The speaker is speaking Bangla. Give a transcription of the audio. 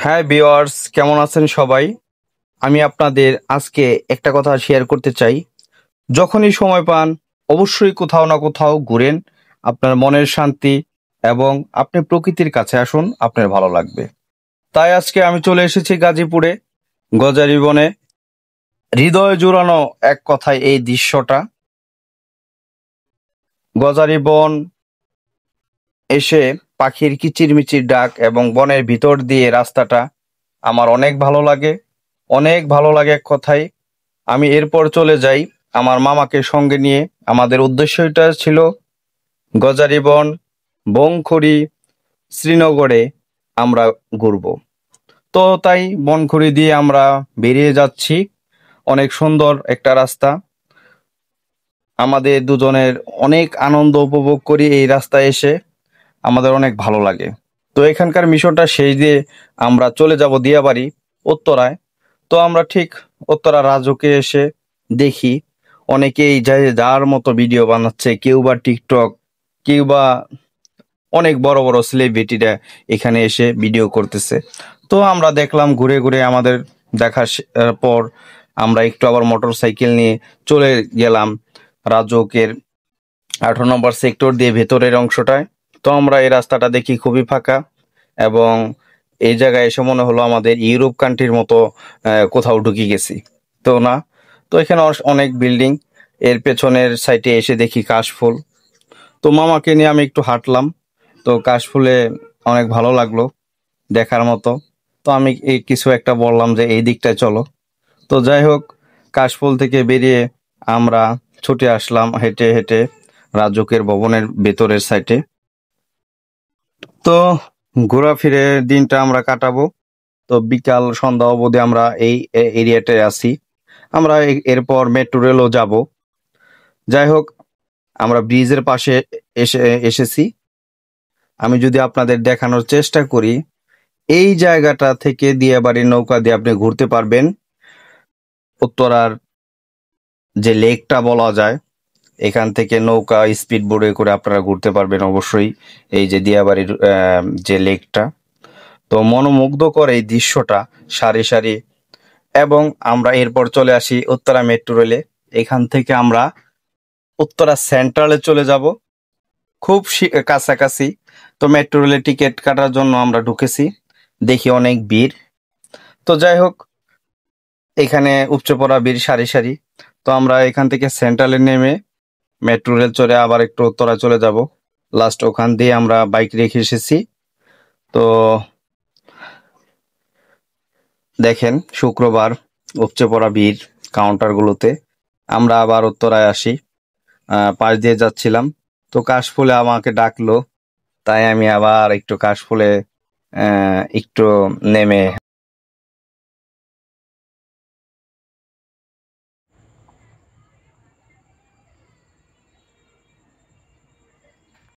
হ্যাঁ ভিউয়ার্স, কেমন আছেন সবাই? আমি আপনাদের আজকে একটা কথা শেয়ার করতে চাই। যখনই সময় পান অবশ্যই কোথাও না কোথাও ঘুরেন। আপনার মনের শান্তি এবং আপনি প্রকৃতির কাছে আসুন, আপনার ভালো লাগবে। তাই আজকে আমি চলে এসেছি গাজীপুরে, গজারি বনে। হৃদয় জুড়ানো এক কথায় এই দৃশ্যটা। গজারি বন এসে পাখির কিচিরমিচির ডাক এবং বনের ভিতর দিয়ে রাস্তাটা আমার অনেক ভালো লাগে। অনেক ভালো লাগে এক কথায়। আমি এরপর চলে যাই আমার মামাকে সঙ্গে নিয়ে। আমাদের উদ্দেশ্যটা ছিল গজারিবন, বনখড়ি, শ্রীনগরে আমরা ঘুরব। তো তাই বনখড়ি দিয়ে আমরা বেরিয়ে যাচ্ছি। অনেক সুন্দর একটা রাস্তা। আমাদের দুজনের অনেক আনন্দ উপভোগ করি এই রাস্তায় এসে। আমাদের অনেক ভালো লাগে। তো এখানকার মিশনটা শেষ দিয়ে আমরা চলে যাব দিয়াবাড়ি, উত্তরায়। তো আমরা ঠিক উত্তরা রাজুকে এসে দেখি অনেকেই যার মতো ভিডিও বানাচ্ছে, কেউ বা টিকটক, কেউ বা অনেক বড় বড় সেলিব্রিটিরা এখানে এসে ভিডিও করতেছে। তো আমরা দেখলাম, ঘুরে ঘুরে আমাদের দেখার পর আমরা একটু আবার মোটর সাইকেল নিয়ে চলে গেলাম রাজুকের 18 নম্বর সেক্টর দিয়ে ভেতরের অংশটায়। তো আমরা এই রাস্তাটা দেখি খুবই ফাঁকা, এবং এই জায়গায় এসে মনে হলো আমাদের ইউরোপ কান্ট্রির মতো কোথাও ঢুকে গেছি। তো না, তো এখানে অনেক বিল্ডিং। এর পেছনের সাইডে এসে দেখি কাশফুল। তো মামাকে নিয়ে আমি একটু হাঁটলাম। তো কাশফুলে অনেক ভালো লাগলো, দেখার মতো। তো আমি এই কিছু একটা বললাম যে এই দিকটায় চলো। তো যাই হোক, কাশফুল থেকে বেরিয়ে আমরা ছুটে আসলাম হেঁটে হেঁটে রাজুকের ভবনের ভেতরের সাইডে। তো ঘোরাফিরে দিনটা আমরা কাটাবো। তো বিকাল সন্ধ্যা অবধি আমরা এই এরিয়াটায় আছি। আমরা এরপর মেট্রো রেলও যাব। যাই হোক, আমরা ব্রিজের পাশে এসেছি। আমি যদি আপনাদের দেখানোর চেষ্টা করি, এই জায়গাটা থেকে দিয়াবাড়ির নৌকা দিয়ে আপনি ঘুরতে পারবেন উত্তরার যে লেকটা বলা যায়। এখান থেকে নৌকা স্পিড বোটে করে আপনারা ঘুরতে পারবেন অবশ্যই, এই যে দিয়াবাড়ির যে লেকটা। তো মনোমুগ্ধকর এই দৃশ্যটা, সারি সারি। এবং আমরা এরপর চলে আসি উত্তরা মেট্রো রেলে। এখান থেকে আমরা উত্তরা সেন্ট্রালে চলে যাব, খুব কাছাকাছি। তো মেট্রো রেলে টিকিট কাটার জন্য আমরা ঢুকেছি, দেখি অনেক ভিড়। তো যাই হোক, এখানে উপচে পড়া ভিড় সারি সারি। তো আমরা এখান থেকে সেন্ট্রালে নেমে মেট্রো রেল চড়ে আবার একটু উত্তরা চলে যাব। লাস্ট ওখান দিয়ে আমরা বাইক রেখে এসেছি। তো দেখেন, শুক্রবার, উপচে পড়া ভিড় কাউন্টারগুলোতে। আমরা আবার উত্তরায় আসি, পাশ দিয়ে যাচ্ছিলাম। তো কাশফুলে আমাকে ডাকলো, তাই আমি আবার একটু কাশফুলে একটু নেমে